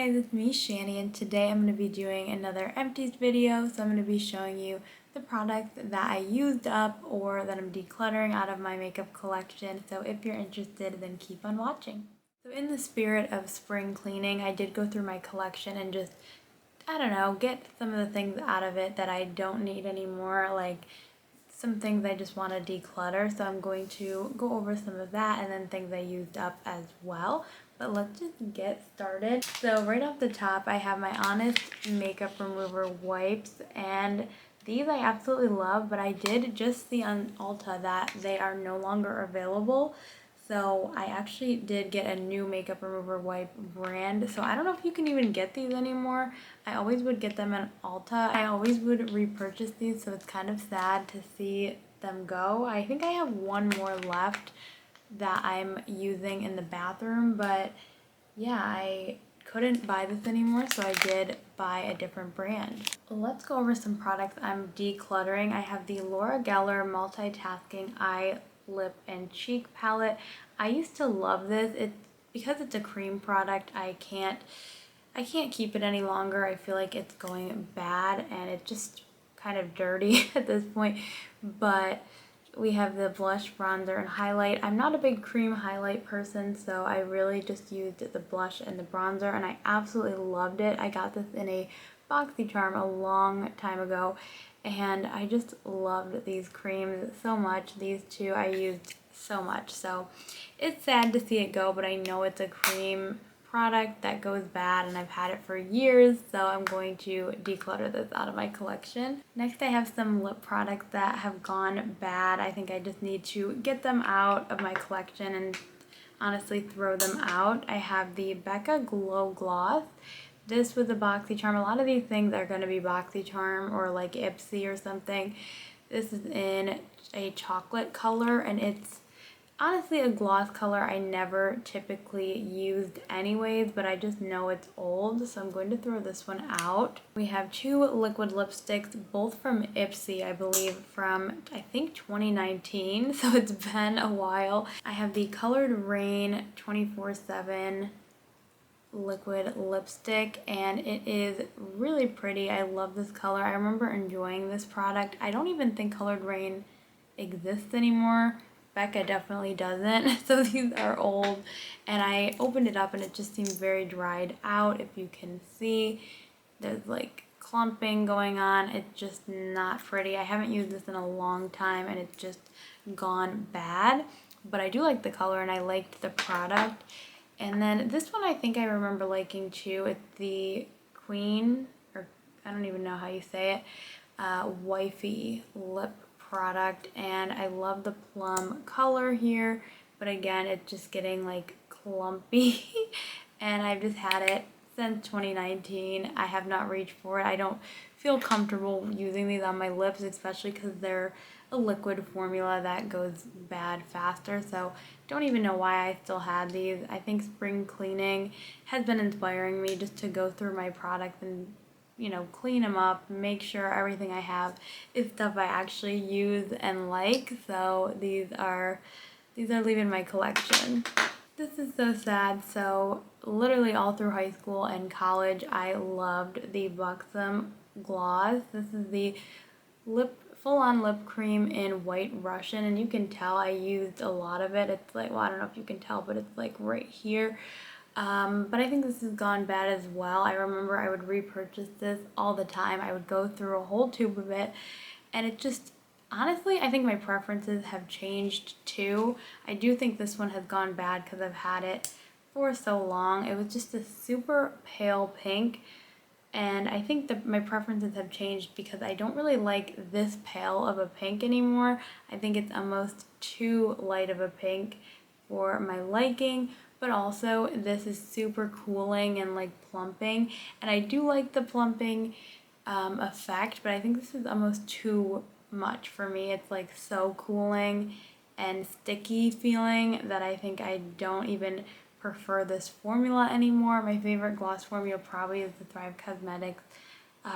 guys, it's me, Shani, and today I'm going to be doing another Empties video. So I'm going to be showing you the products that I used up or that I'm decluttering out of my makeup collection. So if you're interested, then keep on watching. So in the spirit of spring cleaning, I did go through my collection and just, I don't know, get some of the things out of it that I don't need anymore, like some things I just want to declutter. So I'm going to go over some of that and then things I used up as well. But let's just get started. So right off the top, I have my Honest Makeup Remover wipes, and these I absolutely love, but I did just see on Ulta that they are no longer available. So I actually did get a new makeup remover wipe brand. So I don't know if you can even get these anymore. I always would get them at Ulta. I always would repurchase these, so it's kind of sad to see them go. I think I have one more left that I'm using in the bathroom, but yeah, I couldn't buy this anymore, so I did buy a different brand. Let's go over some products I'm decluttering. I have the Laura Geller Multitasking Eye, Lip, and Cheek Palette. I used to love this. Because it's a cream product, I can't keep it any longer. I feel like it's going bad and it's just kind of dirty at this point, but we have the blush, bronzer, and highlight. I'm not a big cream highlight person, so I really just used the blush and the bronzer, and I absolutely loved it. I got this in a BoxyCharm a long time ago, and I just loved these creams so much. These two I used so much, so it's sad to see it go, but I know it's a cream product that goes bad and I've had it for years, so I'm going to declutter this out of my collection. Next, I have some lip products that have gone bad. I think I just need to get them out of my collection and honestly throw them out. I have the Becca Glow Gloss. This was a BoxyCharm. A lot of these things are going to be BoxyCharm or like Ipsy or something. This is in a chocolate color, and it's honestly a gloss color I never typically used anyways, but I just know it's old, so I'm going to throw this one out. We have two liquid lipsticks, both from Ipsy, I believe, from I think 2019, so it's been a while. I have the Colored Rain 24/7 liquid lipstick, and it is really pretty. I love this color. I remember enjoying this product. I don't even think Colored Rain exists anymore. Becca definitely doesn't, so these are old, and I opened it up and it just seemed very dried out. If you can see, there's like clumping going on. It's just not pretty. I haven't used this in a long time and it's just gone bad, but I do like the color and I liked the product. And then this one I think I remember liking too. It's the Queen, or I don't even know how you say it, wifey lip product, and I love the plum color here, but again it's just getting like clumpy and I've just had it since 2019. I have not reached for it. I don't feel comfortable using these on my lips, especially because they're a liquid formula that goes bad faster, so don't even know why I still had these. I think spring cleaning has been inspiring me just to go through my products and, you know, clean them up, make sure everything I have is stuff I actually use and like. So these are leaving my collection. This is so sad. So literally all through high school and college, I loved the Buxom gloss. This is the full-on lip cream in White Russian, and you can tell I used a lot of it. It's like, well, I don't know if you can tell, but it's like right here. But I think this has gone bad as well. I remember I would repurchase this all the time. I would go through a whole tube of it, and it just, honestly, I think my preferences have changed too. I do think this one has gone bad because I've had it for so long. It was just a super pale pink, and I think that my preferences have changed because I don't really like this pale of a pink anymore. I think it's almost too light of a pink for my liking, but also this is super cooling and like plumping, and I do like the plumping effect, but I think this is almost too much for me. It's like so cooling and sticky feeling that I think I don't even prefer this formula anymore. My favorite gloss formula probably is the Thrive Cosmetics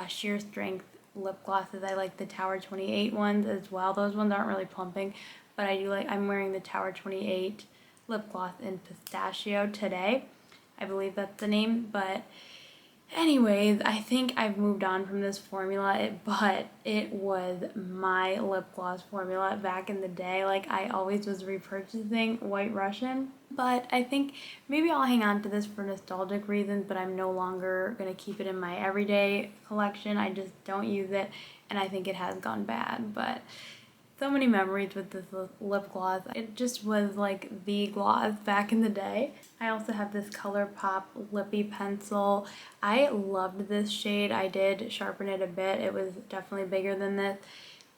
Sheer Strength lip glosses. I like the Tower 28 ones as well. Those ones aren't really plumping, but I do like, I'm wearing the Tower 28 lip gloss in Pistachio today. I believe that's the name, but Anyways, I think I've moved on from this formula, but it was my lip gloss formula back in the day. Like, I always was repurchasing White Russian, but I think maybe I'll hang on to this for nostalgic reasons, but I'm no longer going to keep it in my everyday collection. I just don't use it, and I think it has gone bad, but so many memories with this lip gloss. It just was like the gloss back in the day. I also have this ColourPop Lippy Pencil. I loved this shade. I did sharpen it a bit. It was definitely bigger than this.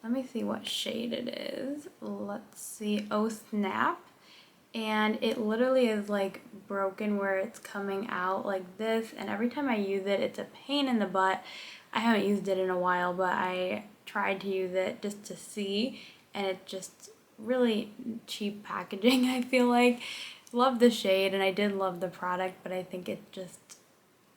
Let me see what shade it is. Let's see. Oh Snap. And it literally is like broken where it's coming out like this, and every time I use it, it's a pain in the butt. I haven't used it in a while, but I tried to use it just to see, and it's just really cheap packaging, I feel like. Love the shade, and I did love the product, but I think it just,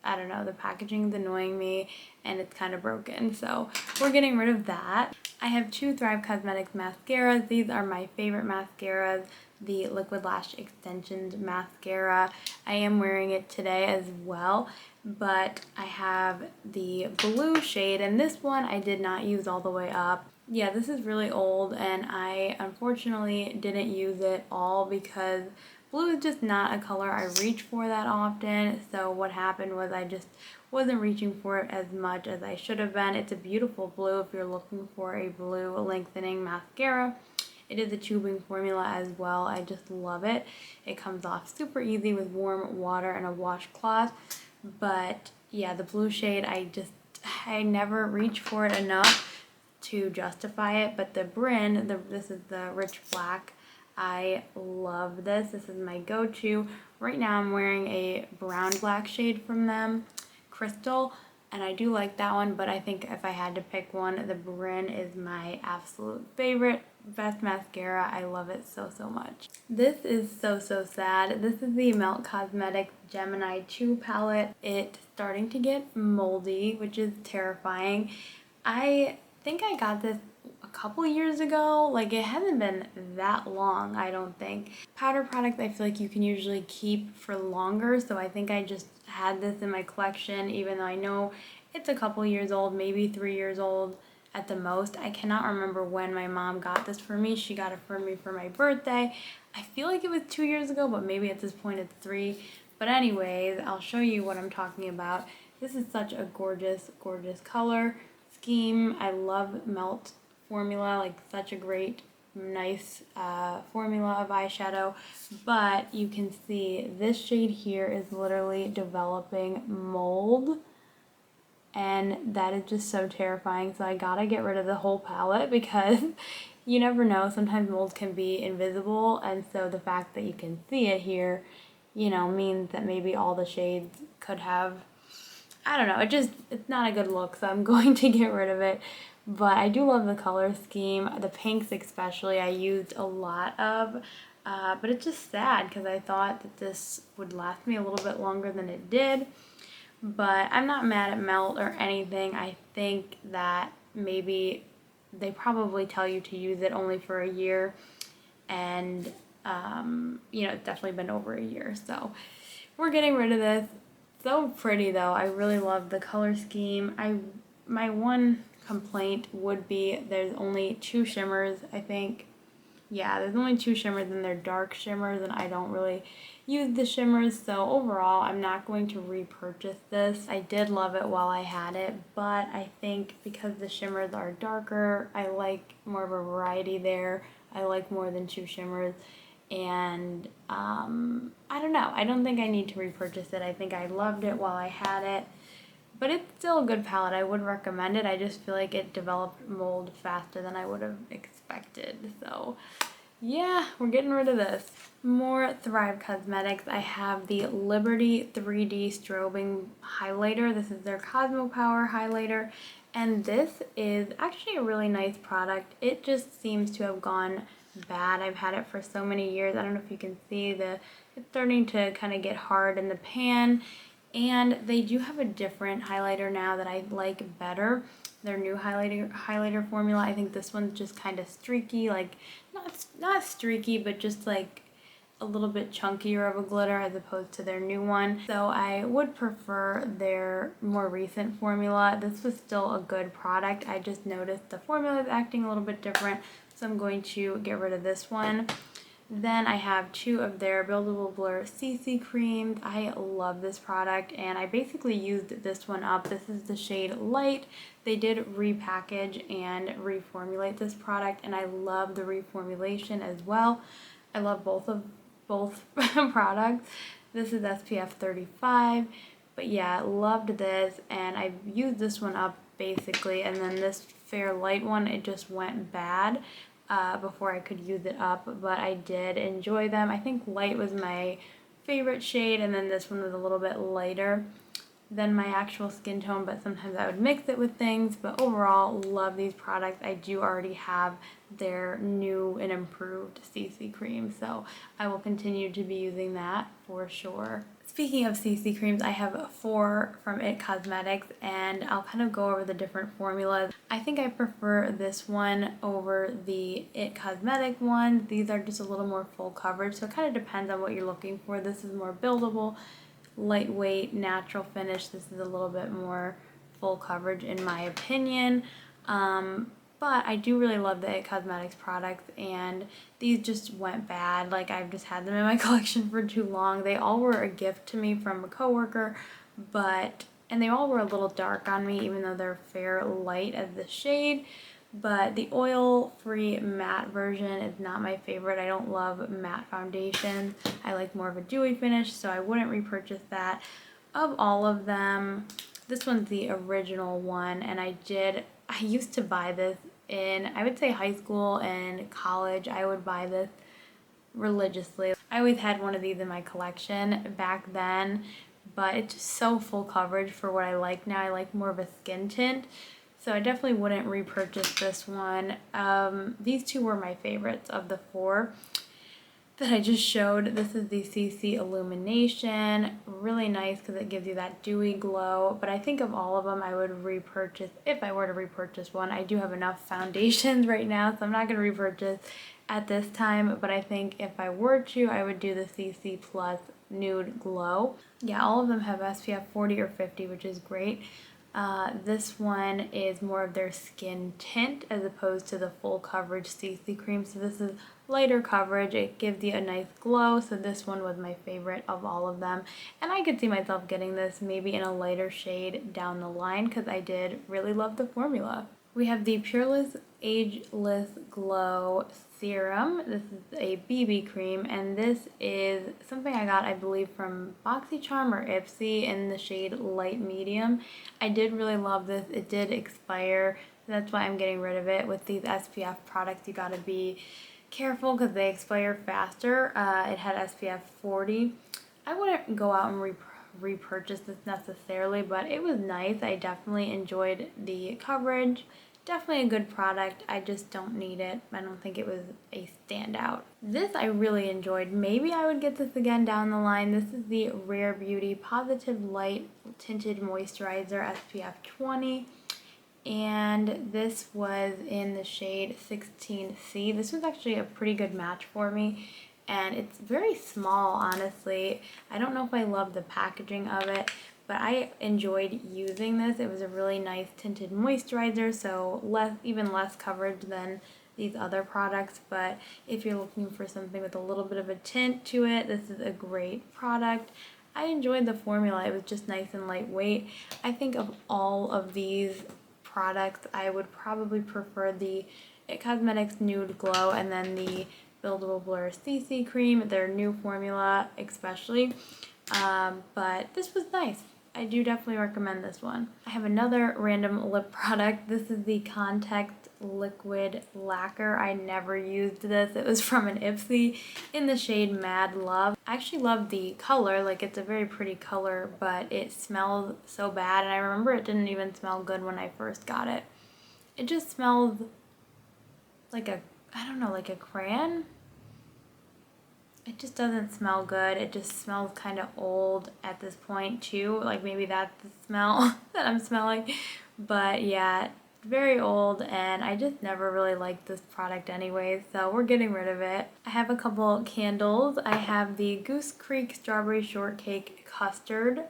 I don't know, the packaging's annoying me and it's kind of broken, so we're getting rid of that. I have two Thrive Cosmetics mascaras. These are my favorite mascaras. The Liquid Lash Extensions mascara. I am wearing it today as well, but I have the blue shade, and this one I did not use all the way up. Yeah, this is really old, and I unfortunately didn't use it all because blue is just not a color I reach for that often. So what happened was I just wasn't reaching for it as much as I should have been. It's a beautiful blue if you're looking for a blue lengthening mascara. It is a tubing formula as well. I just love it. It comes off super easy with warm water and a washcloth. But yeah, the blue shade, I never reach for it enough to justify it. But the Bryn, this is the Rich Black. I love this. This is my go-to. Right now I'm wearing a brown black shade from them, Crystal, and I do like that one, but I think if I had to pick one, the Bryn is my absolute favorite, best mascara. I love it so, so much. This is so, so sad. This is the Melt Cosmetics Gemini 2 palette. It's starting to get moldy, which is terrifying. I think I got this a couple years ago. Like, it hasn't been that long, I don't think. Powder products I feel like you can usually keep for longer, so I think I just had this in my collection, even though I know it's a couple years old, maybe 3 years old at the most. I cannot remember when my mom got this for me. She got it for me for my birthday. I feel like it was 2 years ago, but maybe at this point it's 3. But anyways, I'll show you what I'm talking about. This is such a gorgeous, gorgeous color scheme. I love Melt formula, like such a great, nice formula of eyeshadow. But you can see this shade here is literally developing mold, and that is just so terrifying. So I gotta get rid of the whole palette because you never know, sometimes mold can be invisible, and so the fact that you can see it here, you know, means that maybe all the shades could have, I don't know, it's not a good look, so I'm going to get rid of it. But I do love the color scheme, the pinks especially, I used a lot of, but it's just sad because I thought that this would last me a little bit longer than it did. But I'm not mad at Melt or anything. I think that maybe they probably tell you to use it only for a year, and you know, it's definitely been over a year, so we're getting rid of this. So pretty though. I really love the color scheme. My one complaint would be there's only 2 shimmers, I think. Yeah, there's only 2 shimmers, and they're dark shimmers, and I don't really use the shimmers, so overall I'm not going to repurchase this. I did love it while I had it, but I think because the shimmers are darker, I like more of a variety there. I like more than 2 shimmers, and I don't know. I don't think I need to repurchase it. I think I loved it while I had it. But it's still a good palette. I would recommend it. I just feel like it developed mold faster than I would have expected. So yeah, we're getting rid of this. More Thrive Cosmetics. I have the Liberty 3D Strobing Highlighter. This is their Cosmo Power Highlighter. And this is actually a really nice product. It just seems to have gone bad. I've had it for so many years. I don't know if you can see it's starting to kind of get hard in the pan. And they do have a different highlighter now that I like better. Their new highlighter formula. I think this one's just kind of streaky, like not streaky, but just like a little bit chunkier of a glitter as opposed to their new one. So I would prefer their more recent formula. This was still a good product. I just noticed the formula is acting a little bit different, so I'm going to get rid of this one. Then I have 2 of their Buildable Blur CC creams. I love this product and I basically used this one up. This is the shade Light. They did repackage and reformulate this product and I love the reformulation as well. I love both products. This is SPF 35, but yeah, loved this and I used this one up basically, and then this Fair Light one, it just went bad before I could use it up, but I did enjoy them. I think Light was my favorite shade, and then this one was a little bit lighter than my actual skin tone, but sometimes I would mix it with things. But overall, love these products. I do already have their new and improved CC cream, so I will continue to be using that for sure. Speaking of CC creams, I have 4 from IT Cosmetics and I'll kind of go over the different formulas. I think I prefer this one over the IT Cosmetic ones. These are just a little more full coverage, so it kind of depends on what you're looking for. This is more buildable, lightweight, natural finish. This is a little bit more full coverage in my opinion. But I do really love the IT Cosmetics products, and these just went bad. Like, I've just had them in my collection for too long. They all were a gift to me from a coworker, and they all were a little dark on me, even though they're fair light as the shade. But the oil-free matte version is not my favorite. I don't love matte foundations. I like more of a dewy finish, so I wouldn't repurchase that. Of all of them, this one's the original one, and I used to buy this in, I would say, high school and college. I would buy this religiously. I always had one of these in my collection back then, but it's just so full coverage for what I like now. I like more of a skin tint, so I definitely wouldn't repurchase this one. These 2 were my favorites of the 4 that I just showed. This is the CC Illumination. Really nice because it gives you that dewy glow. But I think of all of them, I would repurchase, if I were to repurchase one. I do have enough foundations right now, so I'm not going to repurchase at this time. But I think if I were to, I would do the CC Plus Nude Glow. Yeah, all of them have SPF 40 or 50, which is great. This one is more of their skin tint as opposed to the full coverage CC cream. So this is lighter coverage. It gives you a nice glow. So this one was my favorite of all of them. And I could see myself getting this maybe in a lighter shade down the line because I did really love the formula. We have the Pureless Ageless Glow Serum. This is a BB cream, and this is something I got, I believe, from BoxyCharm or Ipsy in the shade Light Medium. I did really love this. It did expire, so that's why I'm getting rid of it. With these SPF products, you gotta be careful because they expire faster. It had SPF 40. I wouldn't go out and repurchase this necessarily, but it was nice. I definitely enjoyed the coverage. Definitely a good product. I just don't need it. I don't think it was a standout. This I really enjoyed. Maybe I would get this again down the line. This is the Rare Beauty Positive Light Tinted Moisturizer SPF 20. And this was in the shade 16C. This was actually a pretty good match for me. And it's very small, honestly. I don't know if I love the packaging of it, but I enjoyed using this. It was a really nice tinted moisturizer, so even less coverage than these other products. But if you're looking for something with a little bit of a tint to it, this is a great product. I enjoyed the formula. It was just nice and lightweight. I think of all of these products, I would probably prefer the IT Cosmetics Nude Glow and then the Buildable Blur CC cream, their new formula especially. But this was nice. I do definitely recommend this one. I have another random lip product. This is the Contact Liquid Lacquer. I never used this. It was from an Ipsy in the shade Mad Love. I actually love the color. Like, it's a very pretty color, but it smells so bad. And I remember it didn't even smell good when I first got it. It just smells like I don't know, like a crayon. It just doesn't smell good. It just smells kind of old at this point too. Like, maybe that's the smell that I'm smelling. But yeah, very old and I just never really liked this product anyway, so we're getting rid of it. I have a couple candles. I have the Goose Creek Strawberry Shortcake Custard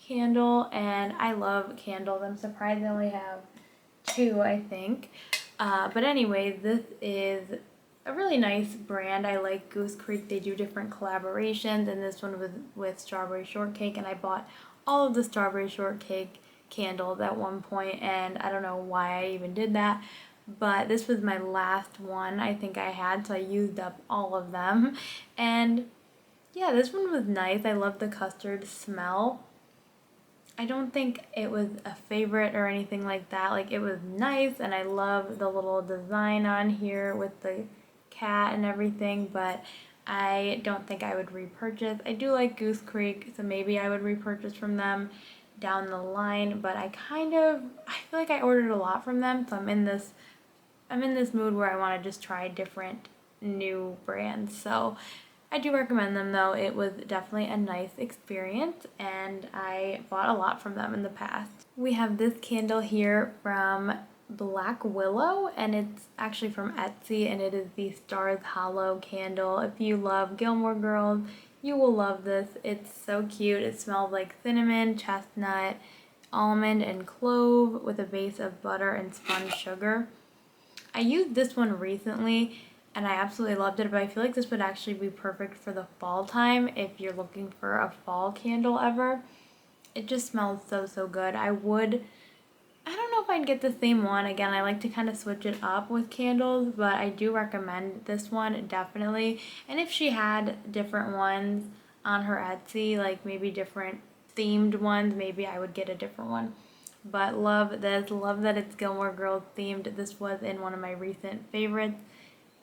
candle, and I love candles. I'm surprised I only have two, I think. But anyway, this is a really nice brand. I like Goose Creek. They do different collaborations, and this one was with Strawberry Shortcake, and I bought all of the Strawberry Shortcake candles at one point, and I don't know why I even did that, but this was my last one I think I had, so I used up all of them. And yeah, this one was nice. I love the custard smell. I don't think it was a favorite or anything like that. Like, it was nice, and I love the little design on here with the cat and everything, but I don't think I would repurchase. I do like Goose Creek, so maybe I would repurchase from them down the line, but I feel like I ordered a lot from them, so I'm in this mood where I want to just try different new brands. So I do recommend them though. It was definitely a nice experience, and I bought a lot from them in the past. We have this candle here from Black Willow, and it's actually from Etsy, and it is the Stars Hollow candle. If you love Gilmore Girls, you will love this. It's so cute. It smells like cinnamon, chestnut, almond, and clove with a base of butter and spun sugar. I used this one recently and I absolutely loved it, but I feel like this would actually be perfect for the fall time if you're looking for a fall candle ever. It just smells so good. I don't know if I'd get the same one. Again, I like to kind of switch it up with candles, but I do recommend this one definitely. And if she had different ones on her Etsy, like maybe different themed ones, maybe I would get a different one. But love this. Love that it's Gilmore Girls themed. This was in one of my recent favorites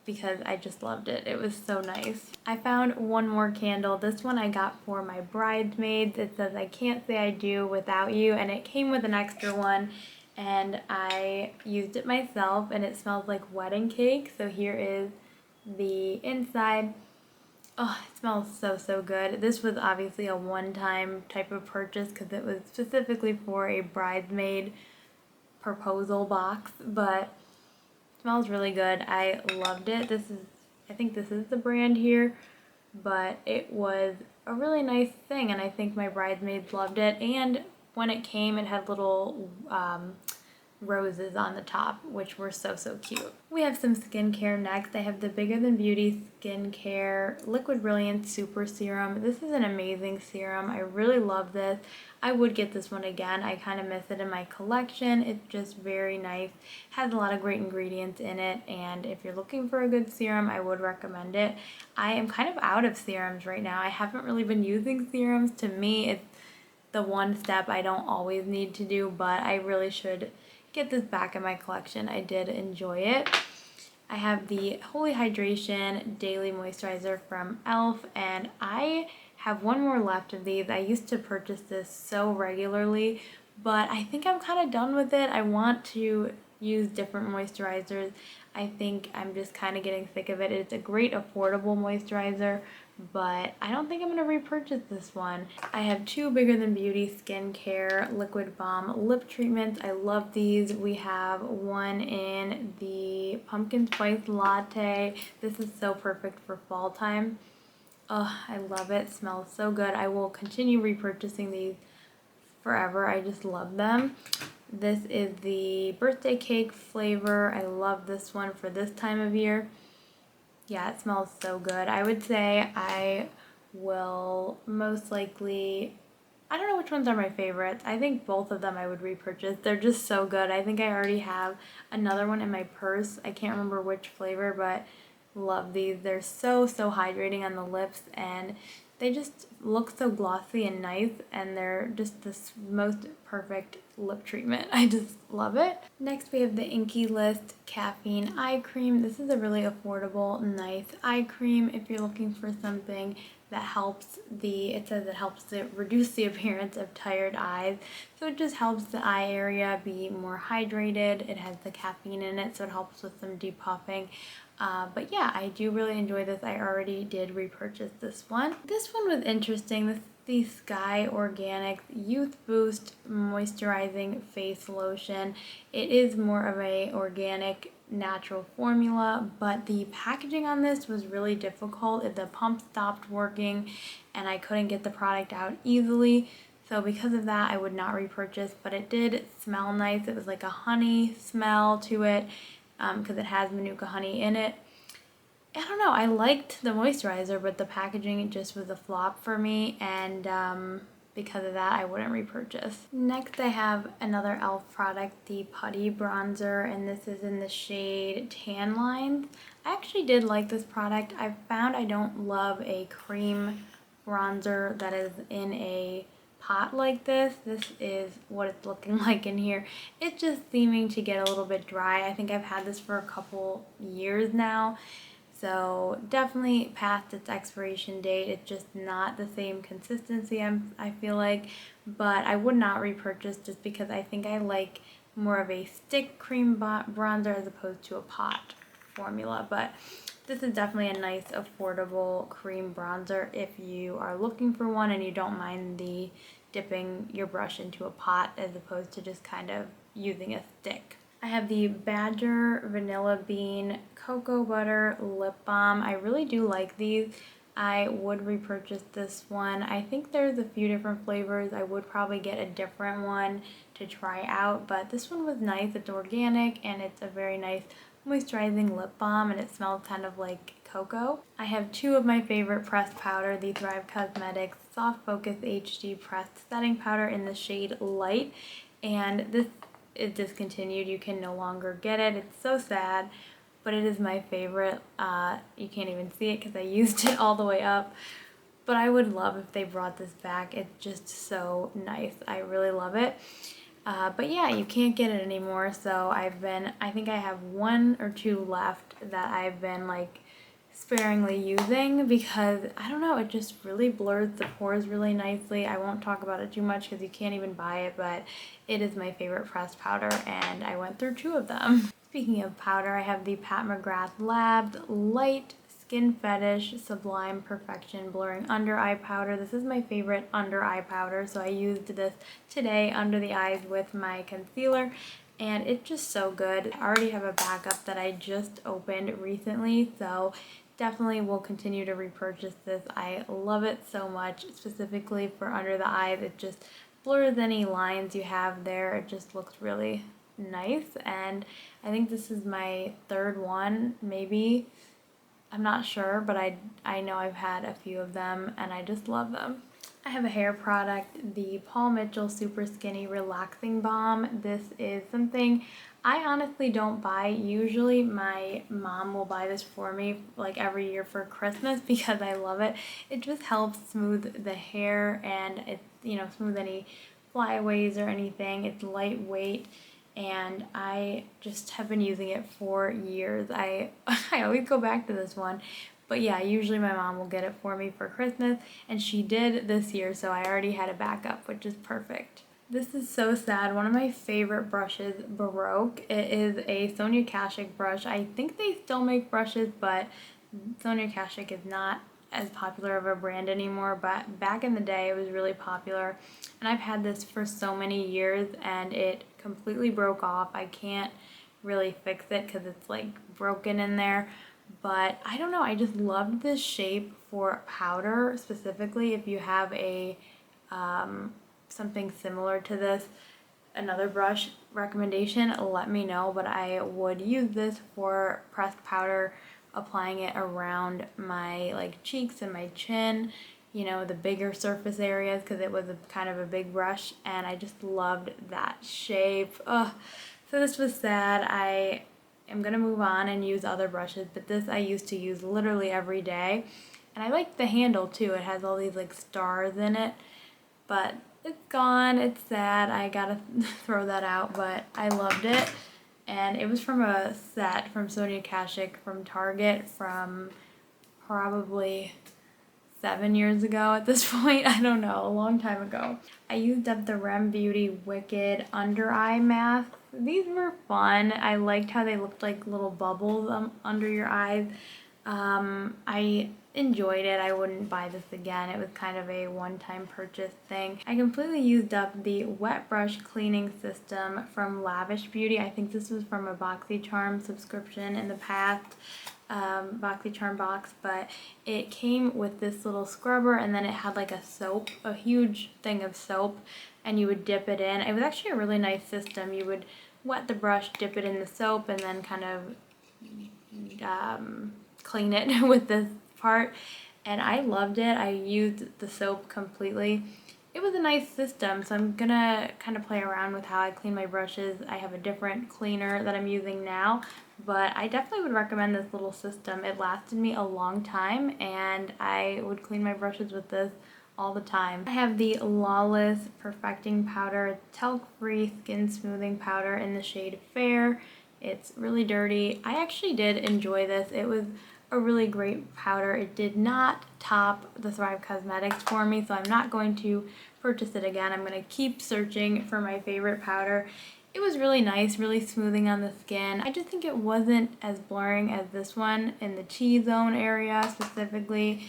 because I just loved it. It was so nice. I found one more candle. This one I got for my bridesmaids. It says, "I can't say I do without you," and it came with an extra one, and I used it myself, and it smells like wedding cake. So here is the inside. Oh, it smells so good. This was obviously a one-time type of purchase because it was specifically for a bridesmaid proposal box, but smells really good. I loved it. I think this is the brand here, but it was a really nice thing, and I think my bridesmaids loved it. And when it came, it had little roses on the top, which were so cute. We have some skincare next. I have the Bigger Than Beauty Skincare Liquid Brilliance Super Serum. This is an amazing serum. I really love this. I would get this one again. I kind of miss it in my collection. It's just very nice. Has a lot of great ingredients in it, and if you're looking for a good serum, I would recommend it. I am kind of out of serums right now. I haven't really been using serums. To me, it's the one step I don't always need to do, but I really should get this back in my collection. I did enjoy it. I have the Holy Hydration Daily Moisturizer from e.l.f. and I have one more left of these. I used to purchase this so regularly, but I think I'm kind of done with it. I want to use different moisturizers. I think I'm just kind of getting sick of it. It's a great affordable moisturizer, but I don't think I'm going to repurchase this one. I have two Bigger Than Beauty Skincare Liquid Balm Lip Treatments. I love these. We have one in the Pumpkin Spice Latte. This is so perfect for fall time. Oh, I love it. It smells so good. I will continue repurchasing these forever. I just love them. This is the birthday cake flavor. I love this one for this time of year. Yeah, it smells so good. I would say I will most likely, I don't know which ones are my favorites. I think both of them I would repurchase. They're just so good. I think I already have another one in my purse. I can't remember which flavor, but love these. They're so hydrating on the lips, and they just look so glossy and nice, and they're just this most perfect lip treatment. I just love it. Next we have the Inky List Caffeine Eye Cream. This is a really affordable, nice eye cream if you're looking for something that helps it says it helps to reduce the appearance of tired eyes. So it just helps the eye area be more hydrated. It has the caffeine in it, so it helps with some depuffing. But yeah, I do really enjoy this. I already did repurchase this one. This one was interesting. the Sky Organics Youth Boost Moisturizing Face Lotion. It is more of a organic natural formula, but the packaging on this was really difficult. The pump stopped working and I couldn't get the product out easily. So because of that, I would not repurchase, but it did smell nice. It was like a honey smell to it because it has Manuka honey in it. I don't know, I liked the moisturizer, but the packaging just was a flop for me, and because of that, I wouldn't repurchase. Next, I have another e.l.f. product, the Putty Bronzer, and this is in the shade Tan Lines. I actually did like this product. I found I don't love a cream bronzer that is in a pot like this. This is what it's looking like in here. It's just seeming to get a little bit dry. I think I've had this for a couple years now. So definitely past its expiration date. It's just not the same consistency I feel like, but I would not repurchase just because I think I like more of a stick cream bronzer as opposed to a pot formula. But this is definitely a nice affordable cream bronzer if you are looking for one and you don't mind the dipping your brush into a pot as opposed to just kind of using a stick. I have the Badger Vanilla Bean Cocoa Butter Lip Balm. I really do like these. I would repurchase this one. I think there's a few different flavors. I would probably get a different one to try out, but this one was nice. It's organic and it's a very nice moisturizing lip balm and it smells kind of like cocoa. I have two of my favorite pressed powder, the Thrive Cosmetics Soft Focus HD Pressed Setting Powder in the shade Light, and this is discontinued. You can no longer get it. It's so sad, but it is my favorite. You can't even see it because I used it all the way up, but I would love if they brought this back. It's just so nice. I really love it. But yeah, you can't get it anymore, so I think I have one or two left that I've been like sparingly using because I don't know, it just really blurs the pores really nicely. I won't talk about it too much because you can't even buy it, but it is my favorite pressed powder and I went through two of them. Speaking of powder, I have the Pat McGrath Labs Light Skin Fetish Sublime Perfection Blurring Under Eye Powder. This is my favorite under eye powder, so I used this today under the eyes with my concealer and it's just so good. I already have a backup that I just opened recently, so definitely will continue to repurchase this. I love it so much, specifically for under the eyes. It just blurs any lines you have there. It just looks really nice, and I think this is my third one, maybe. I'm not sure, but I know I've had a few of them, and I just love them. I have a hair product, the Paul Mitchell Super Skinny Relaxing Balm. This is something I honestly don't buy. Usually my mom will buy this for me like every year for Christmas because I love it. It just helps smooth the hair and it, smooth any flyaways or anything. It's lightweight and I just have been using it for years. I always go back to this one. But yeah, usually my mom will get it for me for Christmas, and she did this year, so I already had a backup, which is perfect. This is so sad. One of my favorite brushes, Baroque. It is a Sonia Kashuk brush. I think they still make brushes, but Sonia Kashuk is not as popular of a brand anymore, but back in the day it was really popular. And I've had this for so many years, and it completely broke off. I can't really fix it because it's like broken in there. But I don't know, I just loved this shape for powder, specifically if you have a something similar to this. Another brush recommendation, let me know, but I would use this for pressed powder, applying it around my like cheeks and my chin, the bigger surface areas, because it was kind of a big brush and I just loved that shape. Ugh. So this was sad. I'm gonna move on and use other brushes, but this I used to use literally every day, and I like the handle too. It has all these like stars in it, but it's gone. It's sad. I gotta throw that out, but I loved it, and it was from a set from Sonia Kashuk from Target from probably 7 years ago at this point. I don't know, a long time ago. I used up the Rem Beauty Wicked Under Eye Mask. These were fun. I liked how they looked like little bubbles under your eyes. I enjoyed it. I wouldn't buy this again. It was kind of a one-time purchase thing. I completely used up the wet brush cleaning system from Lavish Beauty. I think this was from a BoxyCharm subscription in the past, BoxyCharm box, but it came with this little scrubber, and then it had like a soap, a huge thing of soap, and you would dip it in. It was actually a really nice system. You would wet the brush, dip it in the soap, and then kind of clean it with this part, and I loved it. I used the soap completely. It was a nice system, so I'm gonna kind of play around with how I clean my brushes. I have a different cleaner that I'm using now, but I definitely would recommend this little system. It lasted me a long time, and I would clean my brushes with this all the time. I have the Lawless Perfecting Powder, talc-free skin smoothing powder in the shade Fair. It's really dirty. I actually did enjoy this. It was a really great powder. It did not top the Thrive Cosmetics for me, so I'm not going to purchase it again. I'm going to keep searching for my favorite powder. It was really nice, really smoothing on the skin. I just think it wasn't as blurring as this one in the T-zone area specifically.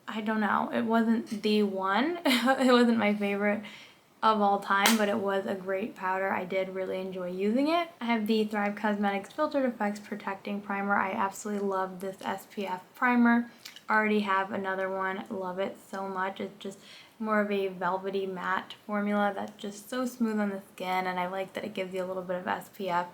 I don't know. It wasn't the one. It wasn't my favorite of all time, but it was a great powder. I did really enjoy using it. I have the Thrive Cosmetics Filtered Effects Protecting Primer. I absolutely love this SPF primer. Already have another one. Love it so much. It's just more of a velvety matte formula that's just so smooth on the skin, and I like that it gives you a little bit of SPF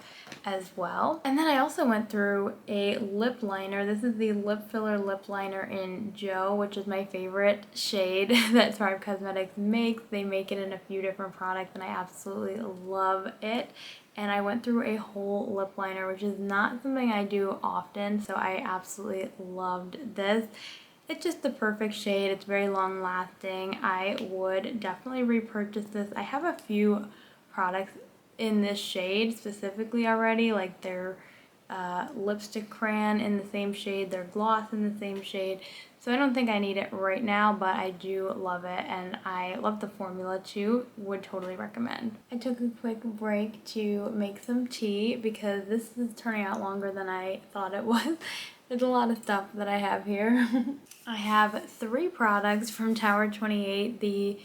as well. And then I also went through a lip liner. This is the Lip Filler Lip Liner in Joe, which is my favorite shade that Thrive Cosmetics makes. They make it in a few different products, and I absolutely love it. And I went through a whole lip liner, which is not something I do often, so I absolutely loved this. It's just the perfect shade. It's very long lasting. I would definitely repurchase this. I have a few products in this shade specifically already, like their lipstick crayon in the same shade, their gloss in the same shade. So I don't think I need it right now, but I do love it, and I love the formula too. Would totally recommend. I took a quick break to make some tea because this is turning out longer than I thought it was. There's a lot of stuff that I have here. I have 3 products from Tower 28.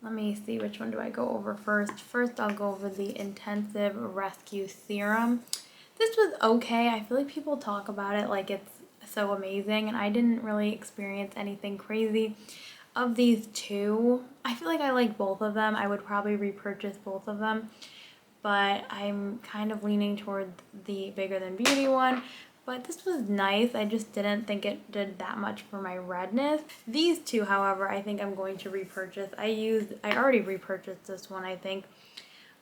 Let me see, which one do I go over first? First, I'll go over the Intensive Rescue Serum. This was okay. I feel like people talk about it like it's so amazing, and I didn't really experience anything crazy. Of these 2, I feel like I like both of them. I would probably repurchase both of them, but I'm kind of leaning toward the Bigger Than Beauty one. But this was nice. I just didn't think it did that much for my redness. These 2, however, I think I'm going to repurchase. I already repurchased this one, I think.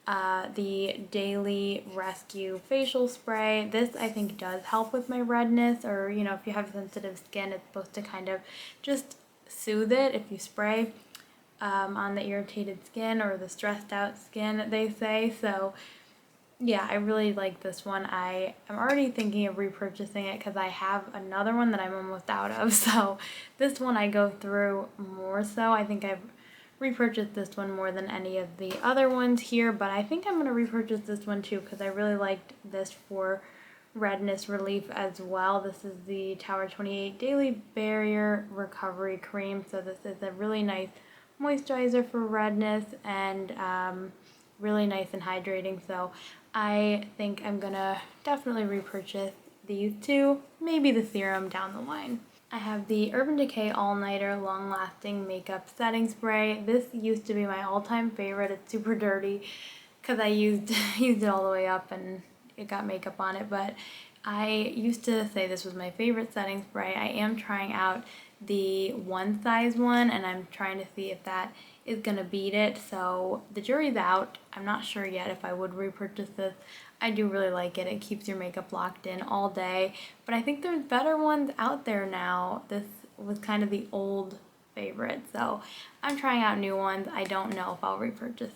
The Daily Rescue Facial Spray. This, I think, does help with my redness, or, you know, if you have sensitive skin, it's supposed to kind of just soothe it if you spray on the irritated skin or the stressed out skin, they say. So yeah, I really like this one. I am already thinking of repurchasing it because I have another one that I'm almost out of. So this one I go through more so. I think I've repurchased this one more than any of the other ones here, but I think I'm going to repurchase this one too because I really liked this for redness relief as well. This is the Tower 28 Daily Barrier Recovery Cream. So this is a really nice moisturizer for redness, and really nice and hydrating. So I think I'm gonna definitely repurchase these 2, maybe the serum down the line. I have the Urban Decay All Nighter Long Lasting Makeup Setting Spray. This used to be my all-time favorite. It's super dirty because I used it all the way up and it got makeup on it, but I used to say this was my favorite setting spray. I am trying out the one size one, and I'm trying to see if that is gonna beat it. So the jury's out. I'm not sure yet if I would repurchase this. I do really like it. It keeps your makeup locked in all day, but I think there's better ones out there now. This was kind of the old favorite, so I'm trying out new ones. I don't know if I'll repurchase.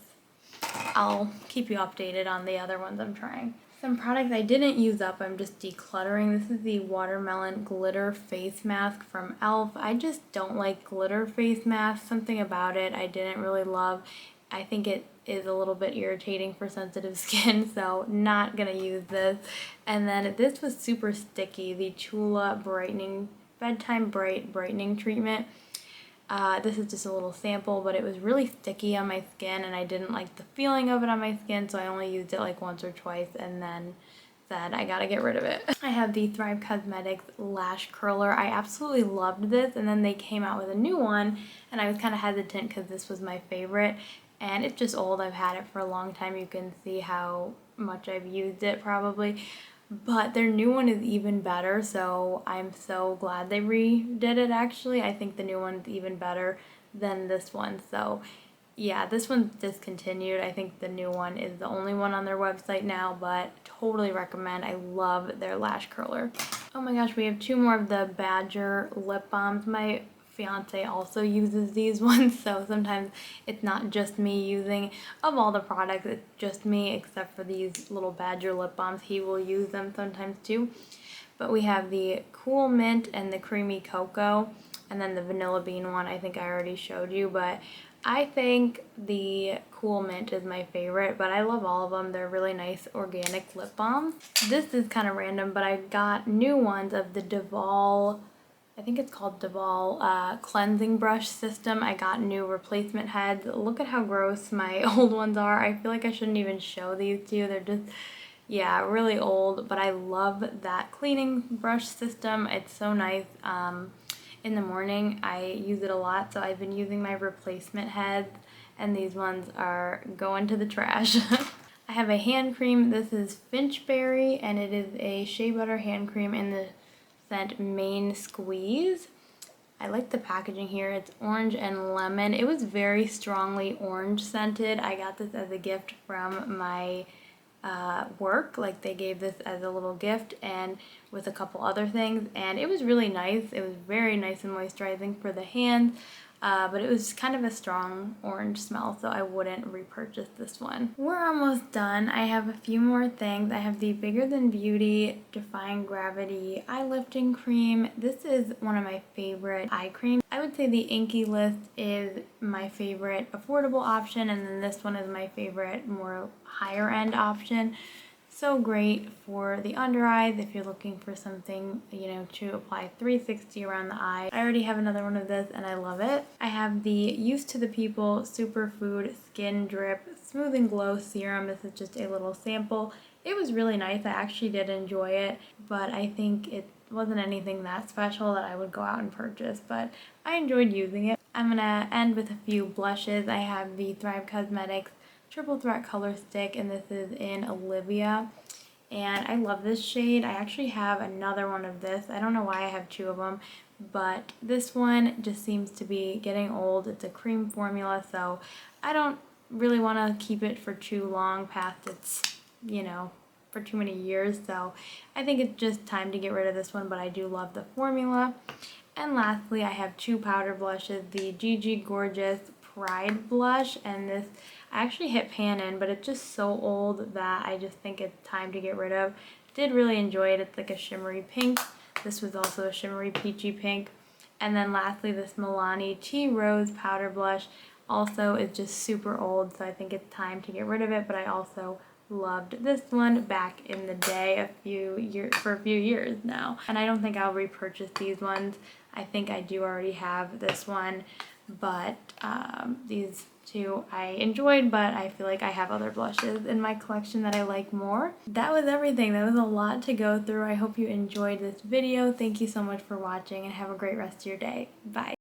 I'll keep you updated on the other ones I'm trying. Some products I didn't use up, I'm just decluttering. This is the Watermelon Glitter Face Mask from e.l.f. I just don't like glitter face masks. Something about it I didn't really love. I think it is a little bit irritating for sensitive skin, so not gonna use this. And then this was super sticky, the Chula Brightening Bedtime Bright Brightening Treatment. This is just a little sample, but it was really sticky on my skin and I didn't like the feeling of it on my skin, so I only used it like once or twice and then said I gotta get rid of it. I have the Thrive Cosmetics Lash Curler. I absolutely loved this, and then they came out with a new one and I was kind of hesitant because this was my favorite and it's just old. I've had it for a long time. You can see how much I've used it probably. But their new one is even better, so I'm so glad they redid it actually. I think the new one is even better than this one. So yeah, this one's discontinued. I think the new one is the only one on their website now, but totally recommend. I love their lash curler. Oh my gosh, we have two more of the Badger lip balms. My fiance also uses these ones, so sometimes it's not just me using. Of all the products, it's just me, except for these little Badger lip balms. He will use them sometimes too. But we have the Cool Mint and the Creamy Cocoa, and then the Vanilla Bean one I think I already showed you, but I think the Cool Mint is my favorite, but I love all of them. They're really nice organic lip balms. This is kind of random, but I got new ones of the Duval, I think it's called Duval cleansing brush system. I got new replacement heads. Look at how gross my old ones are. I feel like I shouldn't even show these to you. They're just, yeah, really old, but I love that cleaning brush system. It's so nice. In the morning I use it a lot, so I've been using my replacement heads, and these ones are going to the trash. I have a hand cream. This is Finchberry, and it is a shea butter hand cream in the scent Main Squeeze. I like the packaging here. It's orange and lemon. It was very strongly orange scented. I got this as a gift from my work. Like, they gave this as a little gift and with a couple other things, and it was really nice. It was very nice and moisturizing for the hands, but it was kind of a strong orange smell, so I wouldn't repurchase this one. We're almost done. I have a few more things. I have the Bigger Than Beauty Defying Gravity Eye Lifting Cream. This is one of my favorite eye creams. I would say the Inky List is my favorite affordable option, and then this one is my favorite more higher end option. So great for the under eyes if you're looking for something, you know, to apply 360 around the eye. I already have another one of this and I love it. I have the Used to the People Superfood Skin Drip Smooth and Glow Serum. This is just a little sample. It was really nice. I actually did enjoy it, but I think it wasn't anything that special that I would go out and purchase, but I enjoyed using it. I'm gonna end with a few blushes. I have the Thrive Cosmetics Triple Threat Color Stick, and this is in Olivia, and I love this shade. I actually have another one of this. I don't know why I have two of them, but this one just seems to be getting old. It's a cream formula, so I don't really want to keep it for too long past its, you know, for too many years, so I think it's just time to get rid of this one, but I do love the formula. And lastly, I have two powder blushes, the Gigi Gorgeous Pride blush, and this I actually hit pan in, but it's just so old that I just think it's time to get rid of. Did really enjoy it. It's like a shimmery pink. This was also a shimmery peachy pink. And then lastly, this Milani Tea Rose powder blush also is just super old, so I think it's time to get rid of it, but I also loved this one back in the day for a few years now, and I don't think I'll repurchase these ones. I think I do already have this one, but these two I enjoyed, but I feel like I have other blushes in my collection that I like more. That was everything. That was a lot to go through. I hope you enjoyed this video. Thank you so much for watching, and have a great rest of your day. Bye.